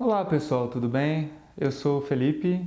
Olá pessoal, tudo bem? Eu sou o Felipe,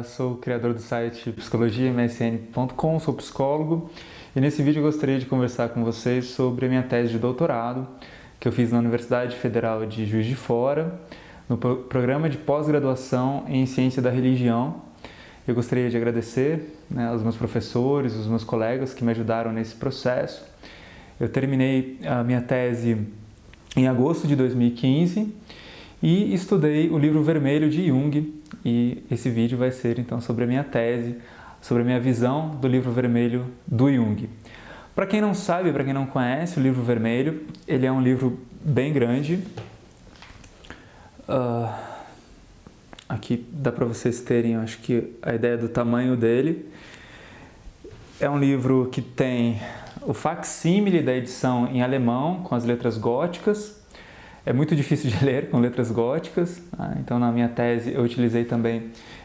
sou o criador do site psicologiamsn.com, sou psicólogo e nesse vídeo eu gostaria de conversar com vocês sobre a minha tese de doutorado que eu fiz na Universidade Federal de Juiz de Fora, no programa de pós-graduação em Ciência da Religião. Eu gostaria de agradecer, aos meus professores, os meus colegas que me ajudaram nesse processo. Eu terminei a minha tese em agosto de 2015 e estudei o livro vermelho de Jung, e esse vídeo vai ser então sobre a minha tese, sobre a minha visão do livro vermelho do Jung. Para quem não sabe, para quem não conhece o livro vermelho, ele é um livro bem grande. Aqui dá para vocês terem, acho que, a ideia do tamanho dele. É um livro que tem o facsímile da edição em alemão, com as letras góticas. É muito difícil de ler com letras góticas, então na minha tese eu utilizei também,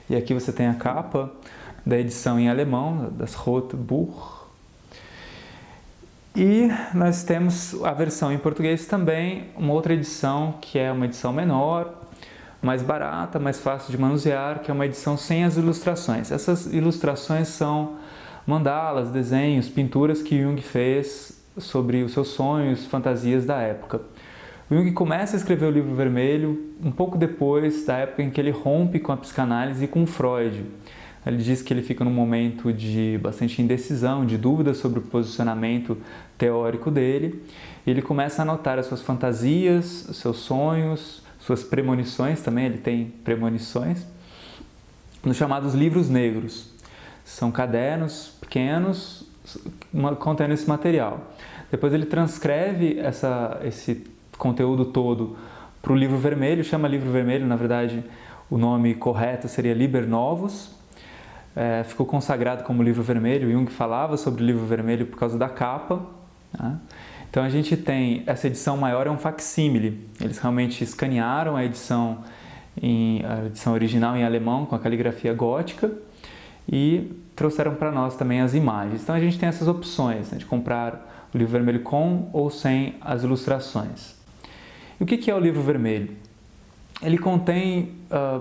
e aqui você tem a capa da edição em alemão, das Rote Buch. E nós temos a versão em português também, uma outra edição que é uma edição menor, mais barata, mais fácil de manusear, que é uma edição sem as ilustrações. Essas ilustrações são mandalas, desenhos, pinturas que Jung fez sobre os seus sonhos, fantasias da época. O Jung começa a escrever o livro vermelho um pouco depois da época em que ele rompe com a psicanálise e com Freud. Ele diz que ele fica num momento de bastante indecisão, de dúvida sobre o posicionamento teórico dele. E ele começa a anotar as suas fantasias, os seus sonhos, suas premonições também, ele tem premonições, nos chamados livros negros. São cadernos pequenos contendo esse material. Depois ele transcreve esse conteúdo todo para o livro vermelho, chama livro vermelho, na verdade o nome correto seria Liber Novus, ficou consagrado como livro vermelho. Jung falava sobre o livro vermelho por causa da capa, né? Então a gente tem, essa edição maior é um facsímile, eles realmente escanearam a edição original em alemão com a caligrafia gótica e trouxeram para nós também as imagens. Então a gente tem essas opções, de comprar o livro vermelho com ou sem as ilustrações. E o que é o livro vermelho? Ele contém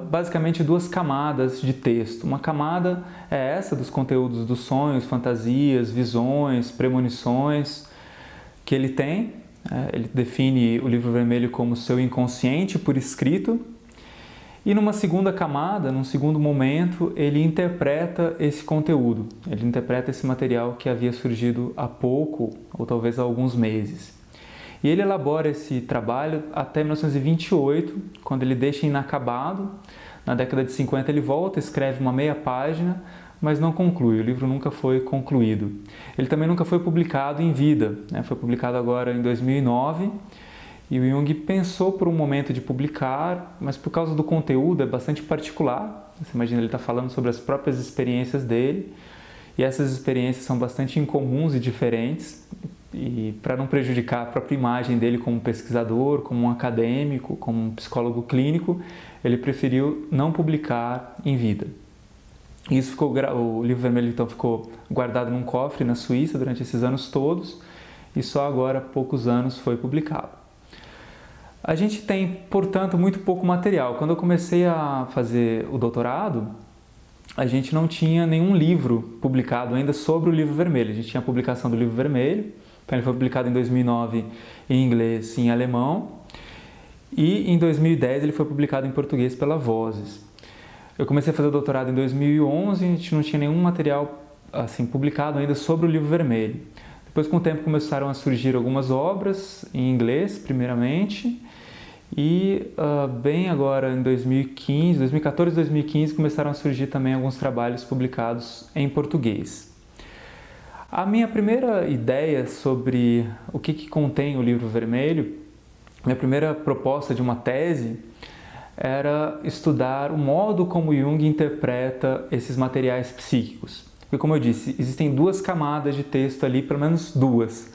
basicamente duas camadas de texto. Uma camada é essa dos conteúdos dos sonhos, fantasias, visões, premonições que ele tem. Ele define o livro vermelho como seu inconsciente por escrito. E numa segunda camada, num segundo momento, ele interpreta esse conteúdo. Ele interpreta esse material que havia surgido há pouco, ou talvez há alguns meses. E ele elabora esse trabalho até 1928, quando ele deixa inacabado. Na década de 50 ele volta, escreve uma meia página, mas não conclui. O livro nunca foi concluído. Ele também nunca foi publicado em vida, Foi publicado agora em 2009. E o Jung pensou por um momento de publicar, mas por causa do conteúdo é bastante particular. Você imagina, ele está falando sobre as próprias experiências dele, e essas experiências são bastante incomuns e diferentes. E para não prejudicar a própria imagem dele como pesquisador, como um acadêmico, como um psicólogo clínico, ele preferiu não publicar em vida. Isso o livro vermelho então ficou guardado num cofre na Suíça durante esses anos todos, e só agora, há poucos anos, foi publicado. A gente tem, portanto, muito pouco material. Quando eu comecei a fazer o doutorado, a gente não tinha nenhum livro publicado ainda sobre o livro vermelho. A gente tinha a publicação do livro vermelho, então ele foi publicado em 2009 em inglês e em alemão, e em 2010 ele foi publicado em português pela Vozes. Eu comecei a fazer o doutorado em 2011 e a gente não tinha nenhum material assim, publicado ainda sobre o livro vermelho. Depois, com o tempo, começaram a surgir algumas obras em inglês, primeiramente, e bem agora em 2014 e 2015, começaram a surgir também alguns trabalhos publicados em português. A minha primeira ideia sobre o que contém o livro vermelho, minha primeira proposta de uma tese, era estudar o modo como Jung interpreta esses materiais psíquicos. Porque, como eu disse, existem duas camadas de texto ali, pelo menos duas.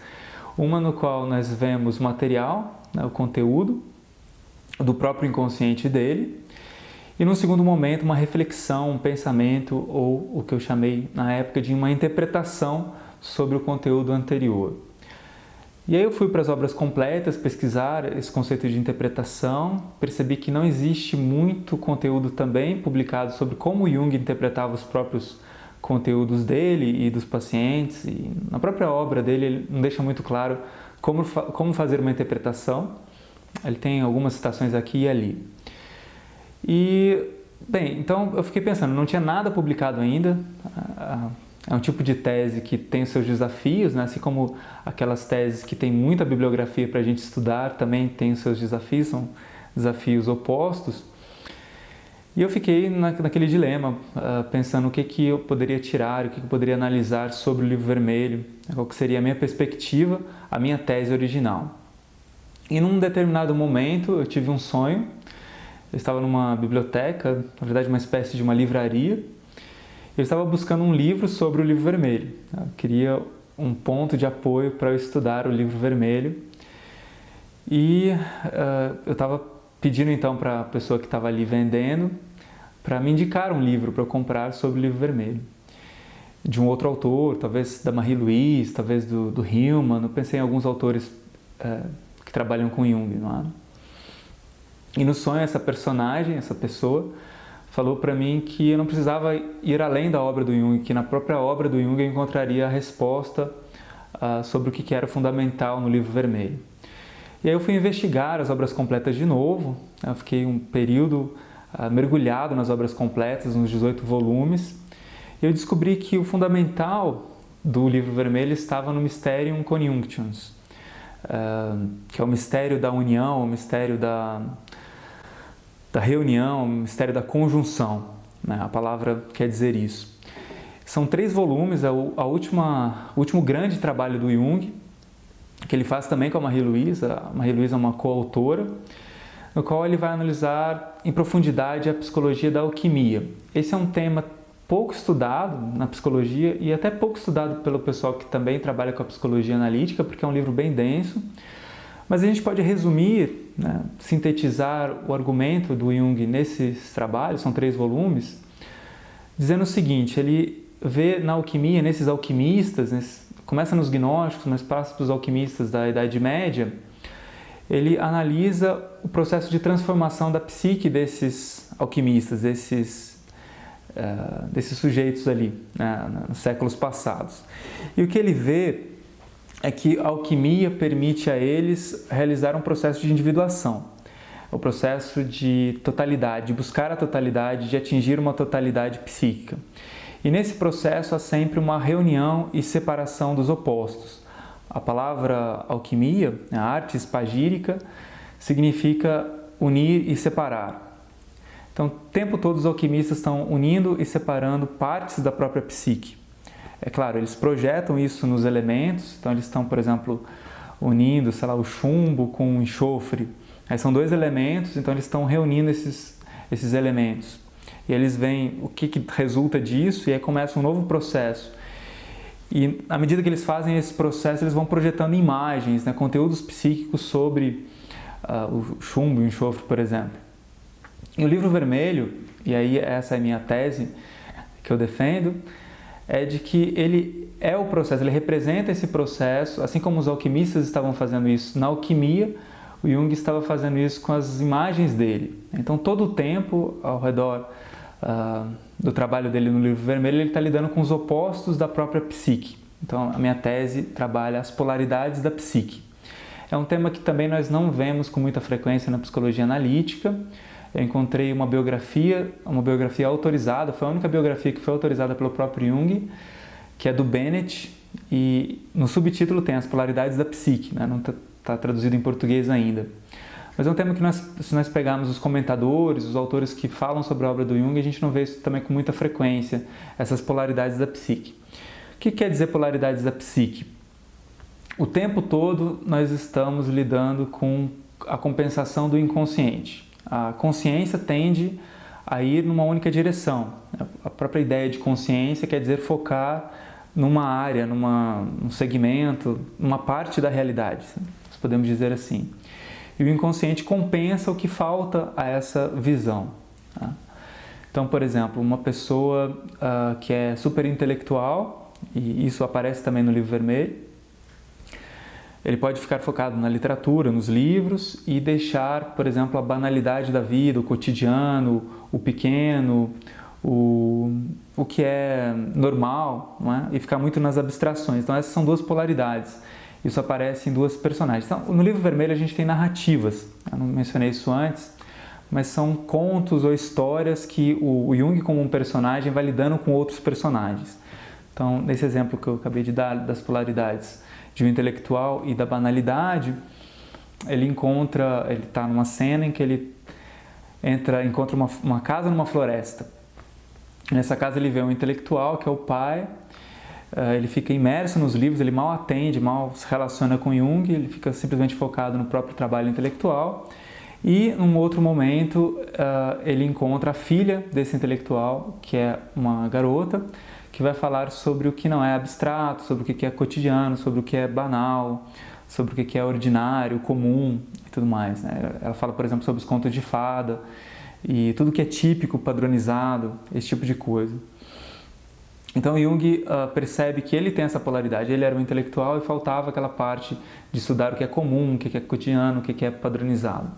Uma no qual nós vemos o material, o conteúdo do próprio inconsciente dele, e num segundo momento uma reflexão, um pensamento, ou o que eu chamei na época de uma interpretação sobre o conteúdo anterior. E aí eu fui para as obras completas pesquisar esse conceito de interpretação, percebi que não existe muito conteúdo também publicado sobre como Jung interpretava os próprios conteúdos dele e dos pacientes, e na própria obra dele ele não deixa muito claro como fazer uma interpretação. Ele tem algumas citações aqui e ali. E, bem, então eu fiquei pensando, não tinha nada publicado ainda. É um tipo de tese que tem os seus desafios, né? Assim como aquelas teses que tem muita bibliografia para a gente estudar, também tem os seus desafios, são desafios opostos. E eu fiquei naquele dilema, pensando o que eu poderia tirar, o que eu poderia analisar sobre o Livro Vermelho, qual que seria a minha perspectiva, a minha tese original. E num determinado momento eu tive um sonho, eu estava numa biblioteca, na verdade uma espécie de uma livraria. Eu estava buscando um livro sobre o Livro Vermelho. Eu queria um ponto de apoio para eu estudar o Livro Vermelho. E eu estava pedindo então para a pessoa que estava ali vendendo para me indicar um livro para eu comprar sobre o Livro Vermelho. De um outro autor, talvez da Marie-Louise, talvez do Hillman. Eu pensei em alguns autores que trabalham com Jung, não é? E no sonho essa personagem, essa pessoa, falou para mim que eu não precisava ir além da obra do Jung, que na própria obra do Jung eu encontraria a resposta sobre o que era fundamental no Livro Vermelho. E aí eu fui investigar as obras completas de novo, eu fiquei um período mergulhado nas obras completas, nos 18 volumes, e eu descobri que o fundamental do Livro Vermelho estava no Mysterium Conjunctions, que é o mistério da união, o mistério da reunião, o mistério da conjunção, né? A palavra quer dizer isso. São 3 volumes, é o último grande trabalho do Jung, que ele faz também com a Marie-Louise. A Marie-Louise é uma coautora, no qual ele vai analisar em profundidade a psicologia da alquimia. Esse é um tema pouco estudado na psicologia e até pouco estudado pelo pessoal que também trabalha com a psicologia analítica, porque é um livro bem denso. Mas a gente pode resumir, né, sintetizar o argumento do Jung nesses trabalhos, são 3 volumes, dizendo o seguinte: ele vê na alquimia, nesses alquimistas, começa nos gnósticos, mas passa para os alquimistas da Idade Média, ele analisa o processo de transformação da psique desses alquimistas, desses sujeitos ali, né, nos séculos passados. E o que ele vê é que a alquimia permite a eles realizar um processo de individuação, o processo de totalidade, de buscar a totalidade, de atingir uma totalidade psíquica. E nesse processo há sempre uma reunião e separação dos opostos. A palavra alquimia, a arte espagírica, significa unir e separar. Então, o tempo todo os alquimistas estão unindo e separando partes da própria psique. É claro, eles projetam isso nos elementos, então eles estão, por exemplo, unindo, sei lá, o chumbo com o enxofre. Aí são 2 elementos, então eles estão reunindo esses elementos. E eles veem o que resulta disso e aí começa um novo processo. E à medida que eles fazem esse processo, eles vão projetando imagens, né, conteúdos psíquicos sobre o chumbo e o enxofre, por exemplo. E o Livro Vermelho, e aí essa é a minha tese que eu defendo, é de que ele é o processo, ele representa esse processo, assim como os alquimistas estavam fazendo isso na alquimia, o Jung estava fazendo isso com as imagens dele. Então, todo o tempo, ao redor do trabalho dele no Livro Vermelho, ele está lidando com os opostos da própria psique. Então, a minha tese trabalha as polaridades da psique. É um tema que também nós não vemos com muita frequência na psicologia analítica. Eu encontrei uma biografia autorizada, foi a única biografia que foi autorizada pelo próprio Jung, que é do Bennett, e no subtítulo tem as polaridades da psique, né? Não está traduzido em português ainda. Mas é um tema que se nós pegarmos os comentadores, os autores que falam sobre a obra do Jung, a gente não vê isso também com muita frequência, essas polaridades da psique. O que quer dizer polaridades da psique? O tempo todo nós estamos lidando com a compensação do inconsciente. A consciência tende a ir numa única direção. A própria ideia de consciência quer dizer focar numa área, num segmento, numa parte da realidade, nós podemos dizer assim. E o inconsciente compensa o que falta a essa visão. Tá? Então, por exemplo, uma pessoa que é super intelectual, e isso aparece também no Livro Vermelho, Ele pode ficar focado na literatura, nos livros e deixar, por exemplo, a banalidade da vida, o cotidiano, o pequeno, o que é normal, não é? E ficar muito nas abstrações. Então essas são duas polaridades. Isso aparece em duas personagens. Então, no livro vermelho a gente tem narrativas. Eu não mencionei isso antes, mas são contos ou histórias que o Jung, como um personagem, vai lidando com outros personagens. Então, nesse exemplo que eu acabei de dar das polaridades de um intelectual e da banalidade, ele está numa cena em que ele encontra uma casa numa floresta. Nessa casa ele vê um intelectual, que é o pai. Ele fica imerso nos livros, ele mal atende, mal se relaciona com Jung, ele fica simplesmente focado no próprio trabalho intelectual. E, num outro momento, ele encontra a filha desse intelectual, que é uma garota, que vai falar sobre o que não é abstrato, sobre o que é cotidiano, sobre o que é banal, sobre o que é ordinário, comum e tudo mais, né? Ela fala, por exemplo, sobre os contos de fada e tudo que é típico, padronizado, esse tipo de coisa. Então Jung percebe que ele tem essa polaridade, ele era um intelectual e faltava aquela parte de estudar o que é comum, o que é cotidiano, o que é padronizado.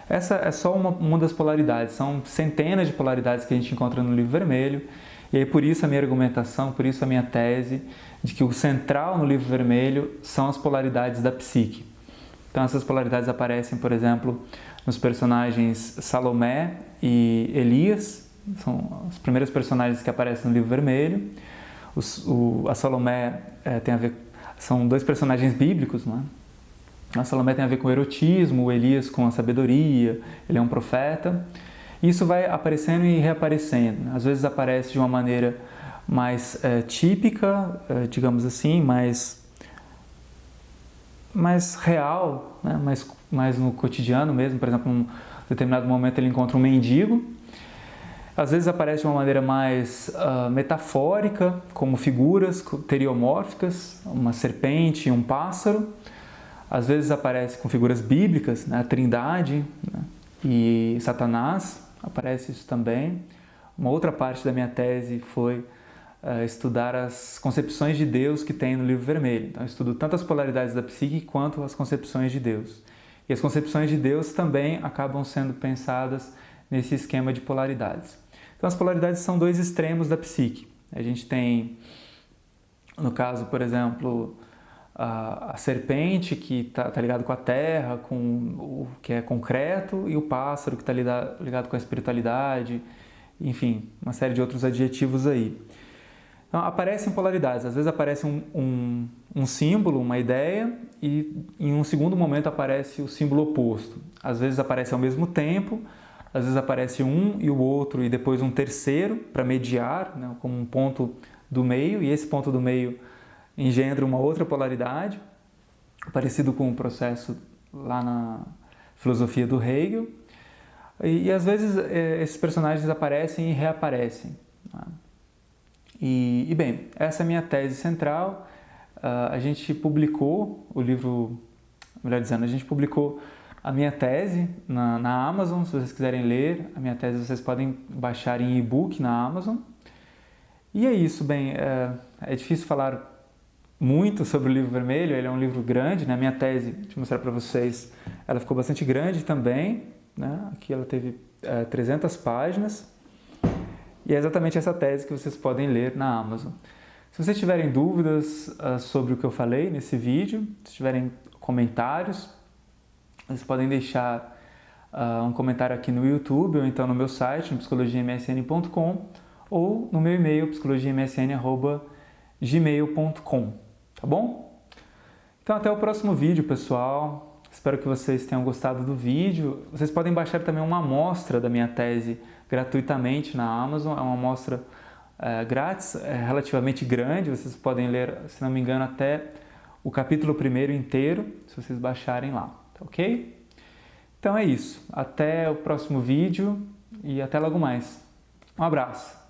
Essa é só uma das polaridades, são centenas de polaridades que a gente encontra no livro vermelho, e aí por isso a minha argumentação, por isso a minha tese de que o central no livro vermelho são as polaridades da psique. Então essas polaridades aparecem, por exemplo, nos personagens Salomé e Elias, são os primeiros personagens que aparecem no livro vermelho. A Salomé tem a ver, são dois personagens bíblicos, não é? A Salomé tem a ver com o erotismo, o Elias com a sabedoria, ele é um profeta. Isso vai aparecendo e reaparecendo, né? Às vezes aparece de uma maneira mais típica, digamos assim, mais real, né? mais no cotidiano mesmo. Por exemplo, em um determinado momento ele encontra um mendigo. Às vezes aparece de uma maneira mais metafórica, como figuras teriomórficas, uma serpente e um pássaro. Às vezes aparece com figuras bíblicas, né? A Trindade, né? E Satanás, aparece isso também. Uma outra parte da minha tese foi estudar as concepções de Deus que tem no livro vermelho. Então eu estudo tanto as polaridades da psique quanto as concepções de Deus. E as concepções de Deus também acabam sendo pensadas nesse esquema de polaridades. Então as polaridades são dois extremos da psique. A gente tem, no caso, por exemplo, a serpente que está ligado com a terra, com o que é concreto, e o pássaro que está ligado com a espiritualidade, enfim, uma série de outros adjetivos aí. Então aparecem polaridades, às vezes aparece um símbolo, uma ideia, e em um segundo momento aparece o símbolo oposto. Às vezes aparece ao mesmo tempo, às vezes aparece um e o outro e depois um terceiro para mediar, né, como um ponto do meio, e esse ponto do meio engendra uma outra polaridade, parecido com o processo lá na filosofia do Hegel. E às vezes esses personagens aparecem e reaparecem. Né? E bem, essa é a minha tese central. A gente publicou o livro, melhor dizendo, a gente publicou a minha tese na Amazon. Se vocês quiserem ler a minha tese, vocês podem baixar em e-book na Amazon. E é isso, bem, é difícil falar muito sobre o livro vermelho, ele é um livro grande, né? A minha tese, deixa eu mostrar para vocês, ela ficou bastante grande também, né? Aqui ela teve 300 páginas, e é exatamente essa tese que vocês podem ler na Amazon. Se vocês tiverem dúvidas sobre o que eu falei nesse vídeo, se tiverem comentários, vocês podem deixar um comentário aqui no YouTube, ou então no meu site, no psicologiamsn.com, ou no meu e-mail, psicologiamsn@gmail.com, tá bom? Então até o próximo vídeo, pessoal. Espero que vocês tenham gostado do vídeo. Vocês podem baixar também uma amostra da minha tese gratuitamente na Amazon. É uma amostra grátis, relativamente grande. Vocês podem ler, se não me engano, até o capítulo 1º inteiro, se vocês baixarem lá, tá ok? Então é isso. Até o próximo vídeo e até logo mais. Um abraço!